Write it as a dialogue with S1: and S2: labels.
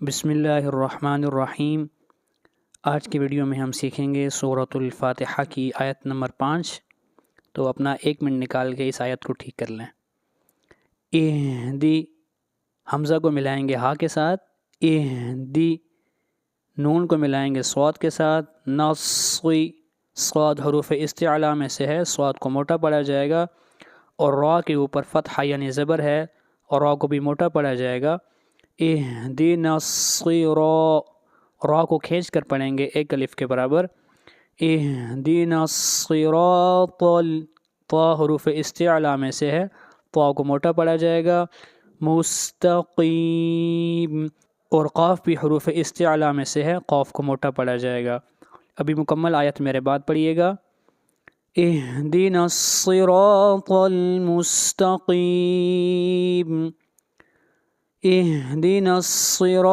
S1: بسم اللہ الرحمن الرحیم۔ آج کی ویڈیو میں ہم سیکھیں گے سورۃ الفاتحہ کی آیت نمبر 5۔ تو اپنا 1 منٹ نکال کے اس آیت کو ٹھیک کر لیں۔ اہدی، حمزہ کو ملائیں گے ہا کے ساتھ، اہدی، نون کو ملائیں گے صاد کے ساتھ، نصی، صاد حروف استعلاء میں سے ہے، صاد کو موٹا پڑھا جائے گا، اور را کے اوپر فتحہ یعنی زبر ہے، اور را کو بھی موٹا پڑھا جائے گا۔ اہدینا الصراط، را کو کھینچ کر پڑھیں گے 1 الف کے برابر۔ اہدینا الصراط، طا حروف استعلاء میں سے ہے، طا کو موٹا پڑھا جائے گا، مستقیم، اور قاف بھی حروف استعلاء میں سے ہے، قاف کو موٹا پڑھا جائے گا۔ ابھی مکمل آیت میرے بعد پڑھیے گا۔ اہدینا الصراط المستقیم، اہدینا الصراط